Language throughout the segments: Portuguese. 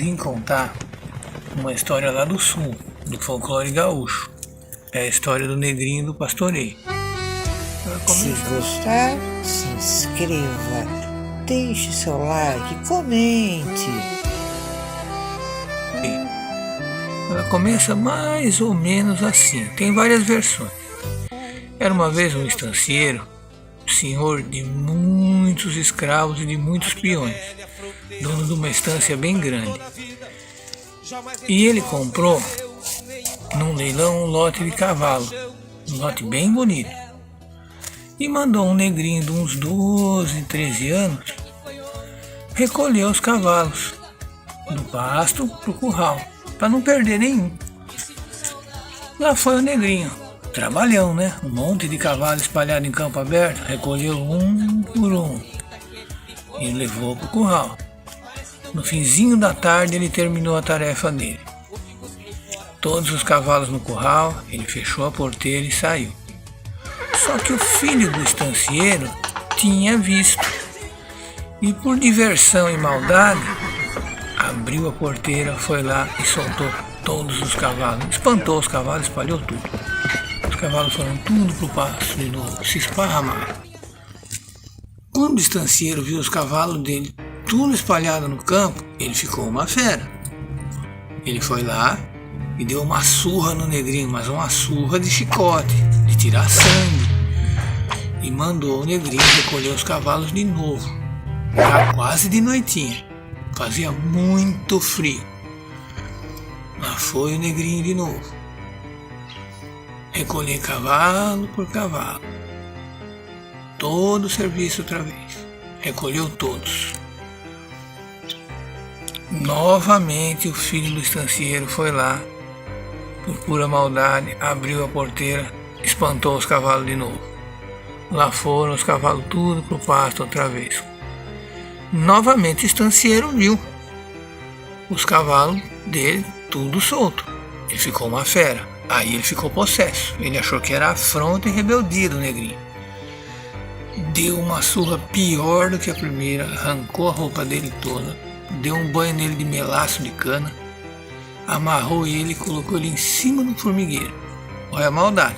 Vim contar uma história lá do sul, do folclore gaúcho. É a história do negrinho do pastoreio. Se gostar, se inscreva, deixe seu like, comente. Ela começa mais ou menos assim, tem várias versões. Era uma vez um estancieiro, senhor de muitos escravos e de muitos peões, dono de uma estância bem grande. E ele comprou num leilão um lote de cavalo, um lote bem bonito. E mandou um negrinho de uns 12, 13 anos recolher os cavalos do pasto pro curral, para não perder nenhum. Lá foi o negrinho, trabalhão, né? Um monte de cavalo espalhado em campo aberto, recolheu um por um e levou pro curral. No finzinho da tarde ele terminou a tarefa dele. Todos os cavalos no curral, ele fechou a porteira e saiu. Só que o filho do estancieiro tinha visto e, por diversão e maldade, abriu a porteira, foi lá e soltou todos os cavalos. Espantou os cavalos, espalhou tudo. Os cavalos foram tudo pro pasto de novo, se esparramaram. Quando o estancieiro viu os cavalos dele tudo espalhado no campo, ele ficou uma fera. Ele foi lá e deu uma surra no negrinho, mas uma surra de chicote, de tirar sangue. E mandou o negrinho recolher os cavalos de novo. Já quase de noitinha. Fazia muito frio. Lá foi o negrinho de novo. Recolher cavalo por cavalo. Todo o serviço outra vez. Recolheu todos. Novamente o filho do estancieiro foi lá, por pura maldade, abriu a porteira, espantou os cavalos de novo. Lá foram os cavalos tudo pro pasto outra vez. Novamente o estancieiro viu os cavalos dele tudo solto. Ele ficou uma fera. Aí ele ficou possesso. Ele achou que era afronta e rebeldia do negrinho. Deu uma surra pior do que a primeira, arrancou a roupa dele toda, deu um banho nele de melaço de cana, amarrou ele e colocou ele em cima do formigueiro. Olha a maldade.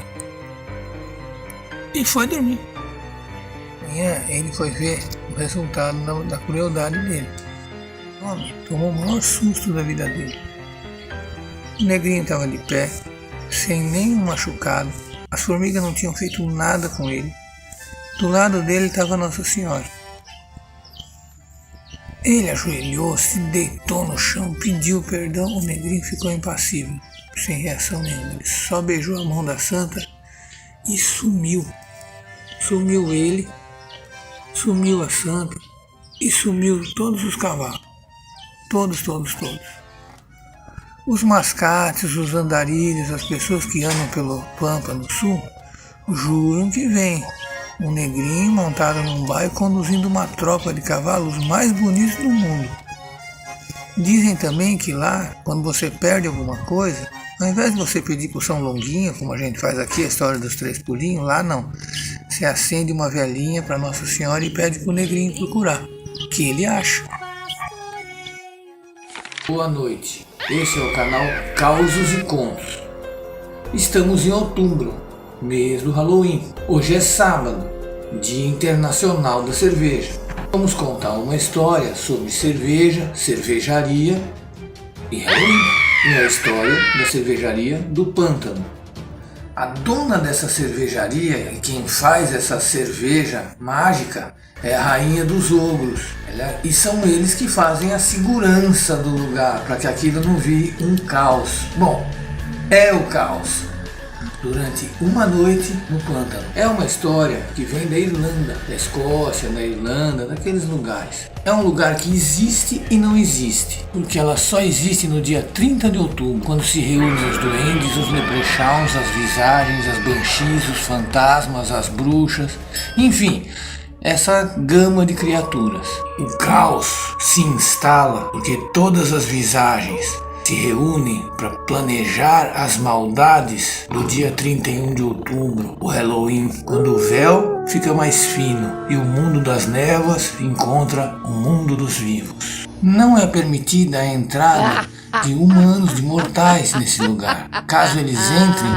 E foi dormir. Amanhã ele foi ver o resultado da crueldade dele. Homem, tomou o maior susto da vida dele. O negrinho estava de pé, sem nenhum machucado. As formigas não tinham feito nada com ele. Do lado dele estava Nossa Senhora. Ele ajoelhou, se deitou no chão, pediu perdão. O negrinho ficou impassível, sem reação nenhuma. Ele só beijou a mão da santa e sumiu. Sumiu ele, sumiu a santa e sumiu todos os cavalos. Todos. Os mascates, os andarilhos, as pessoas que andam pelo Pampa no sul, juram que vem um negrinho montado num baio conduzindo uma tropa de cavalos mais bonitos do mundo. Dizem também que lá, quando você perde alguma coisa, ao invés de você pedir pro São Longuinho, como a gente faz aqui, a história dos 3 pulinhos, lá não. Você acende uma velhinha para Nossa Senhora e pede pro negrinho procurar, que ele acha. Boa noite, esse é o canal Causos e Contos. Estamos em outubro, mês do Halloween. Hoje é sábado, Dia Internacional da Cerveja. Vamos contar uma história sobre cerveja, cervejaria e Halloween. E a história da cervejaria do Pântano. A dona dessa cervejaria e quem faz essa cerveja mágica é a rainha dos ogros. E são eles que fazem a segurança do lugar, para que aquilo não vire um caos. Bom, é o caos. Durante uma noite no pântano. É uma história que vem da Irlanda, da Escócia, da Irlanda, daqueles lugares. É um lugar que existe e não existe, porque ela só existe no dia 30 de outubro, quando se reúnem os duendes, os leprechauns, as visagens, as banshees, os fantasmas, as bruxas, enfim, essa gama de criaturas. O caos se instala porque todas as visagens se reúnem para planejar as maldades do dia 31 de outubro, o Halloween, quando o véu fica mais fino e o mundo das névoas encontra o mundo dos vivos. Não é permitida a entrada de humanos, de mortais nesse lugar. Caso eles entrem,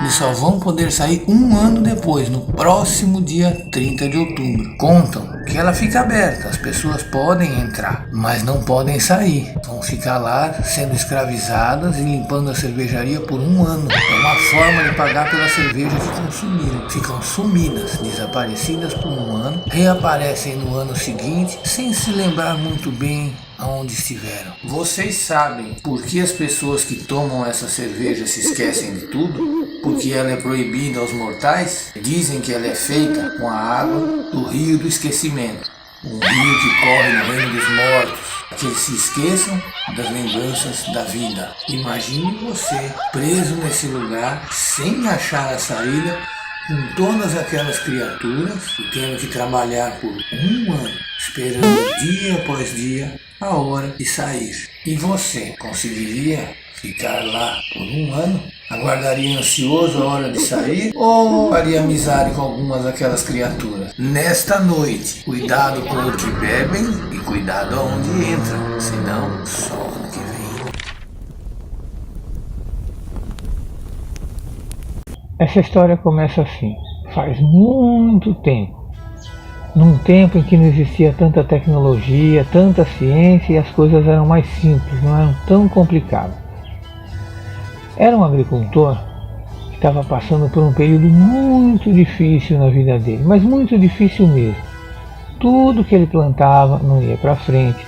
eles só vão poder sair um ano depois, no próximo dia 30 de outubro. Contam que ela fica aberta, as pessoas podem entrar, mas não podem sair. Vão ficar lá sendo escravizadas e limpando a cervejaria por um ano. É uma forma de pagar pela cerveja que consumiram. Ficam sumidas, desaparecidas por um ano, reaparecem no ano seguinte, sem se lembrar muito bem aonde estiveram. Vocês sabem por que as pessoas que tomam essa cerveja se esquecem de tudo? Porque ela é proibida aos mortais? Dizem que ela é feita com a água do rio do esquecimento, um rio que corre no reino dos mortos, que eles se esqueçam das lembranças da vida. Imagine você preso nesse lugar, sem achar a saída, com todas aquelas criaturas e tendo que trabalhar por um ano, esperando dia após dia a hora de sair. E você conseguiria ficar lá por um ano? Aguardaria ansioso a hora de sair? Ou faria amizade com algumas daquelas criaturas? Nesta noite, cuidado com o que bebem e cuidado aonde entram, senão só ano que vem. Essa história começa assim, faz muito tempo. Num tempo em que não existia tanta tecnologia, tanta ciência e as coisas eram mais simples, não eram tão complicadas. Era um agricultor que estava passando por um período muito difícil na vida dele, mas muito difícil mesmo. Tudo que ele plantava não ia para frente.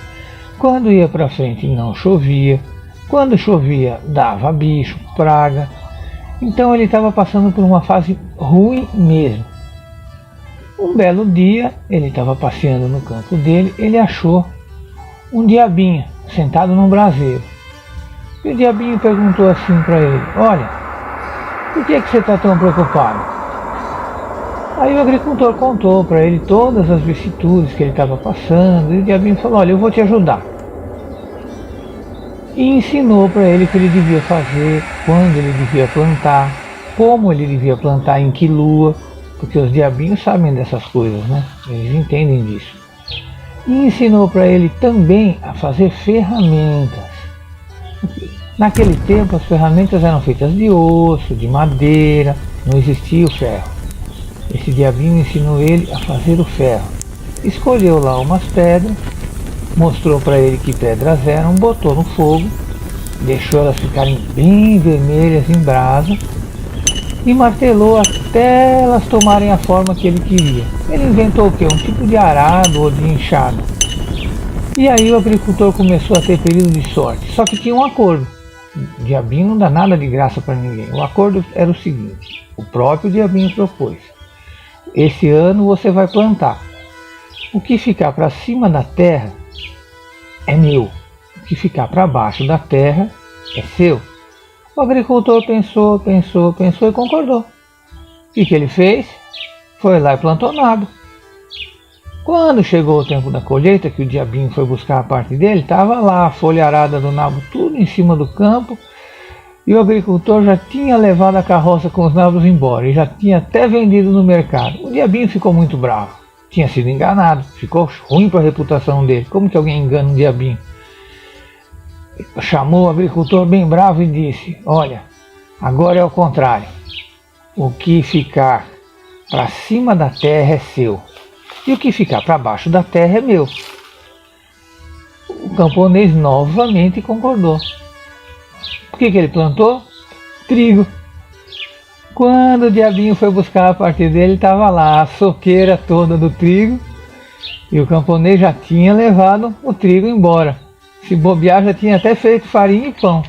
Quando ia para frente não chovia. Quando chovia dava bicho, praga. Então ele estava passando por uma fase ruim mesmo. Um belo dia, ele estava passeando no campo dele, ele achou um diabinho sentado num braseiro. E o diabinho perguntou assim para ele: olha, por que você está tão preocupado? Aí o agricultor contou para ele todas as vicissitudes que ele estava passando, e o diabinho falou: olha, eu vou te ajudar. E ensinou para ele o que ele devia fazer, quando ele devia plantar, como ele devia plantar, em que lua, porque os diabinhos sabem dessas coisas, né? Eles entendem disso. E ensinou para ele também a fazer ferramentas. Naquele tempo as ferramentas eram feitas de osso, de madeira, não existia o ferro. Esse diabinho ensinou ele a fazer o ferro. Escolheu lá umas pedras, mostrou para ele que pedras eram, botou no fogo, deixou elas ficarem bem vermelhas em brasa e martelou até elas tomarem a forma que ele queria. Ele inventou o quê? Um tipo de arado ou de enxada. E aí o agricultor começou a ter período de sorte, só que tinha um acordo. O diabinho não dá nada de graça para ninguém. O acordo era o seguinte: o próprio diabinho propôs: esse ano você vai plantar. O que ficar para cima da terra é meu. O que ficar para baixo da terra é seu. O agricultor pensou e concordou. O que ele fez? Foi lá e plantou nada. Quando chegou o tempo da colheita, que o diabinho foi buscar a parte dele, estava lá a folha arada do nabo tudo em cima do campo, e o agricultor já tinha levado a carroça com os nabos embora, e já tinha até vendido no mercado. O diabinho ficou muito bravo, tinha sido enganado, ficou ruim para a reputação dele. Como que alguém engana um diabinho? Chamou o agricultor bem bravo e disse: olha, agora é o contrário. O que ficar para cima da terra é seu. E o que ficar para baixo da terra é meu. O camponês novamente concordou. O que ele plantou? Trigo. Quando o diabinho foi buscar a parte dele, estava lá a soqueira toda do trigo, e o camponês já tinha levado o trigo embora. Se bobear, já tinha até feito farinha e pão.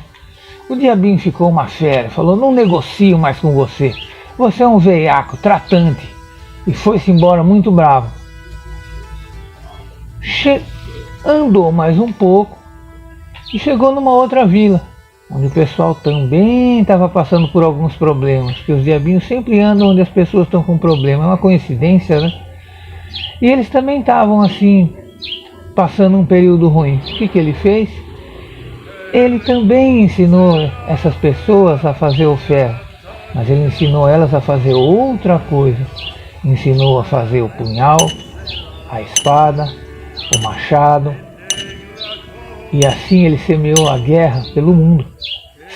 O diabinho ficou uma fera, falou: não negocio mais com você. Você é um veiaco, tratante. E foi-se embora muito bravo. Andou mais um pouco e chegou numa outra vila, onde o pessoal também estava passando por alguns problemas, que os diabinhos sempre andam onde as pessoas estão com problema, é uma coincidência, né? E eles também estavam assim, passando um período ruim. O que ele fez? Ele também ensinou essas pessoas a fazer o ferro, mas ele ensinou elas a fazer outra coisa. Ensinou a fazer o punhal, a espada, o machado, E assim ele semeou a guerra pelo mundo.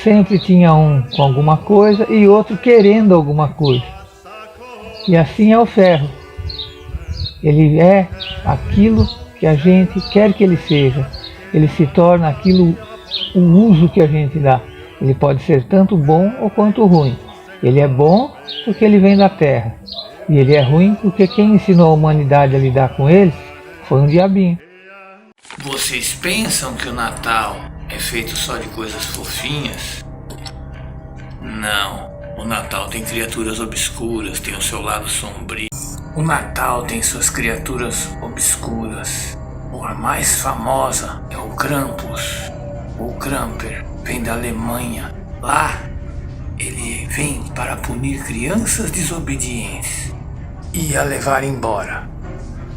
Sempre tinha um com alguma coisa e outro querendo alguma coisa. E assim é o ferro. Ele é aquilo que a gente quer que ele seja. Ele se torna aquilo, o uso que a gente dá. Ele pode ser tanto bom ou quanto ruim. Ele é bom porque ele vem da terra. E ele é ruim porque quem ensinou a humanidade a lidar com ele foi um diabinho. Vocês pensam que o Natal é feito só de coisas fofinhas? Não. O Natal tem criaturas obscuras, tem o seu lado sombrio. O Natal tem suas criaturas obscuras. A mais famosa é o Krampus. O Kramper vem da Alemanha. Lá, ele vem para punir crianças desobedientes e a levar embora.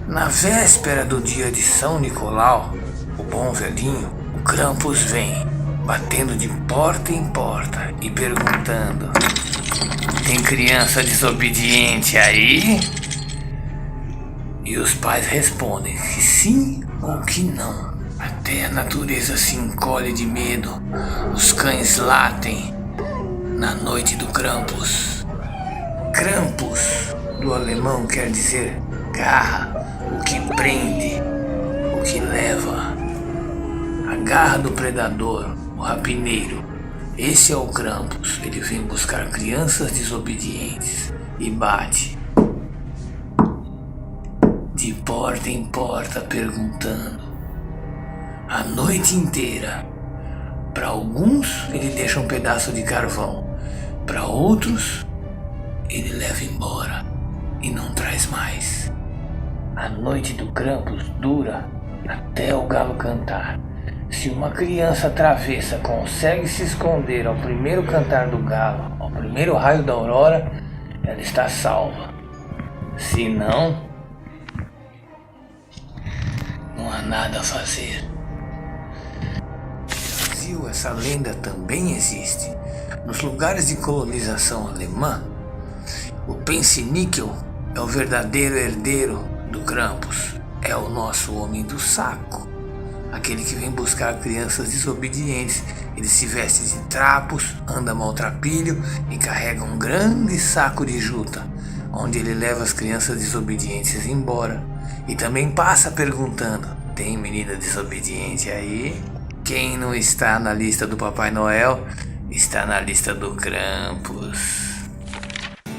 Na véspera do dia de São Nicolau, o bom velhinho, o Krampus vem, batendo de porta em porta e perguntando: tem criança desobediente aí? E os pais respondem que sim ou que não. Até a natureza se encolhe de medo. Os cães latem na noite do Krampus. Krampus, do alemão, quer dizer garra, o que prende, o que leva. A garra do predador, o rapineiro. Esse é o Krampus. Ele vem buscar crianças desobedientes e bate de porta em porta perguntando a noite inteira. Para alguns ele deixa um pedaço de carvão, para outros ele leva embora e não traz mais. A noite do Krampus dura até o galo cantar. Se uma criança travessa consegue se esconder ao primeiro cantar do galo, ao primeiro raio da aurora, ela está salva. Se não, não há nada a fazer. No Brasil, essa lenda também existe. Nos lugares de colonização alemã, o Penseníquel é o verdadeiro herdeiro do Krampus. É o nosso homem do saco. Aquele que vem buscar crianças desobedientes. Ele se veste de trapos, anda maltrapilho e carrega um grande saco de juta, onde ele leva as crianças desobedientes embora. E também passa perguntando: tem menina desobediente aí? Quem não está na lista do Papai Noel está na lista do Krampus.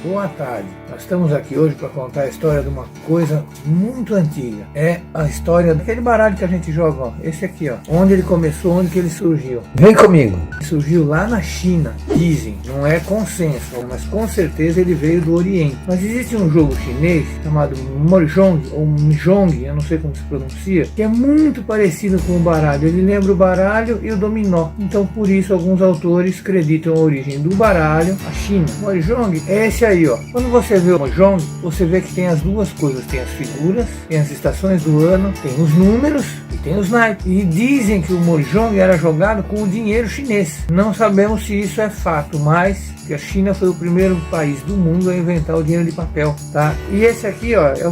Boa tarde, nós estamos aqui hoje para contar a história de uma coisa muito antiga. É a história daquele baralho que a gente joga, ó. Esse aqui, ó. Onde ele começou, onde que ele surgiu. Vem comigo. Ele surgiu lá na China, dizem. Não é consenso, mas com certeza ele veio do Oriente. Mas existe um jogo chinês chamado Mahjong, ou Mahjong, eu não sei como se pronuncia, que é muito parecido com o baralho. Ele lembra o baralho e o dominó. Então por isso alguns autores acreditam a origem do baralho à China. Mahjong é esse aí, ó. Quando você vê o Mahjong, você vê que tem as duas coisas, tem as figuras, tem as estações do ano, tem os números e tem os naipes. E dizem que o Mahjong era jogado com o dinheiro chinês. Não sabemos se isso é fato, mas que a China foi o primeiro país do mundo a inventar o dinheiro de papel, tá? E esse aqui, ó, é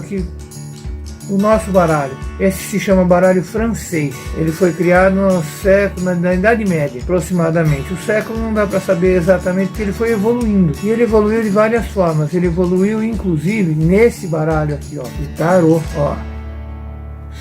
o nosso baralho. Esse se chama baralho francês. Ele foi criado no século, na Idade Média, aproximadamente. O século não dá para saber exatamente, porque ele foi evoluindo. E ele evoluiu de várias formas. Ele evoluiu, inclusive, nesse baralho aqui, ó, o tarô, ó.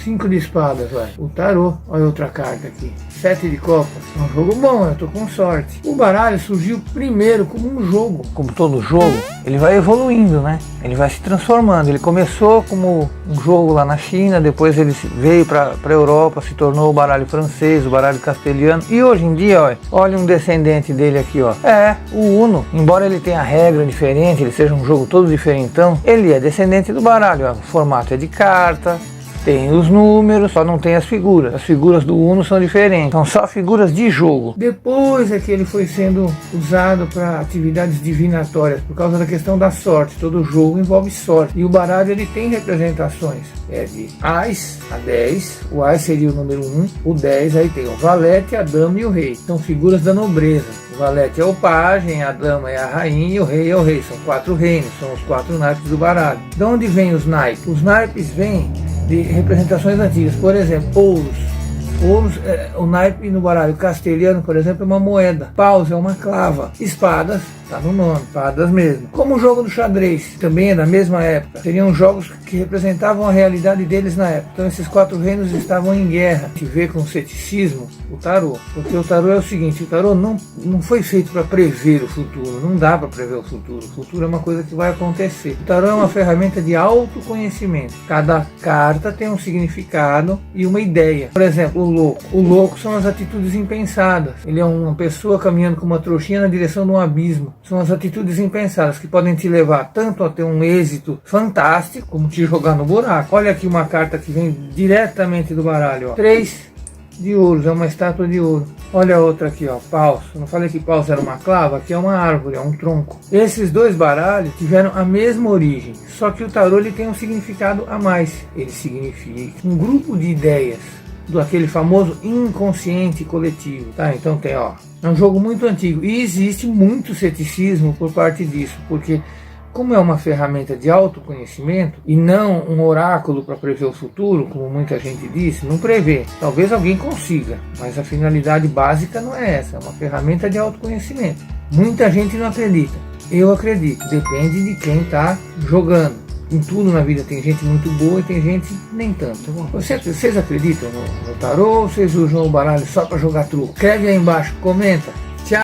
5 de espadas, vai. O tarô, olha outra carta aqui. 7 de copas. É um jogo bom, eu tô com sorte. O baralho surgiu primeiro como um jogo. Como todo jogo, ele vai evoluindo, né? Ele vai se transformando. Ele começou como um jogo lá na China, depois ele veio para a Europa, se tornou o baralho francês, o baralho castelhano. E hoje em dia, olha um descendente dele aqui, ó. É, o Uno. Embora ele tenha regra diferente, ele seja um jogo todo diferentão, ele é descendente do baralho. Ó. O formato é de carta. Tem os números, só não tem as figuras. As figuras do Uno são diferentes, são só figuras de jogo. Depois é que ele foi sendo usado para atividades divinatórias, por causa da questão da sorte. Todo jogo envolve sorte. E o baralho ele tem representações. É de Ás a 10, o Ás seria o número 1, o 10 aí tem o valete, a dama e o rei. São figuras da nobreza. O valete é o pajem, a dama é a rainha e o rei é o rei. São 4 reinos, são os 4 naipes do baralho. De onde vêm os naipes? Os naipes vêm de representações antigas, por exemplo, ouros Ou o naipe no baralho castelhano, por exemplo, é uma moeda. Paus é uma clava. Espadas, tá no nome, espadas mesmo. Como o jogo do xadrez, também é da mesma época. Seriam jogos que representavam a realidade deles na época. Então esses 4 reinos estavam em guerra. A gente vê com ceticismo o tarô. Porque o tarô é o seguinte, o tarô não foi feito para prever o futuro. Não dá para prever o futuro. O futuro é uma coisa que vai acontecer. O tarô é uma ferramenta de autoconhecimento. Cada carta tem um significado e uma ideia. Por exemplo, o louco. O louco são as atitudes impensadas. Ele é uma pessoa caminhando com uma trouxinha na direção de um abismo. São as atitudes impensadas que podem te levar tanto a ter um êxito fantástico, como te jogar no buraco. Olha aqui uma carta que vem diretamente do baralho. 3 de ouros, é uma estátua de ouro. Olha a outra aqui, ó, paus. Eu não falei que paus era uma clava? Aqui é uma árvore, é um tronco. Esses 2 baralhos tiveram a mesma origem, só que o tarô ele tem um significado a mais. Ele significa um grupo de ideias do aquele famoso inconsciente coletivo, tá? Então tem, ó, é um jogo muito antigo e existe muito ceticismo por parte disso, porque como é uma ferramenta de autoconhecimento e não um oráculo para prever o futuro, como muita gente disse, não prevê. Talvez alguém consiga, mas a finalidade básica não é essa, é uma ferramenta de autoconhecimento. Muita gente não acredita. Eu acredito, depende de quem está jogando. Em tudo na vida tem gente muito boa e tem gente nem tanto. Vocês acreditam no tarô ou vocês usam o baralho só para jogar truco? Escreve aí embaixo, comenta.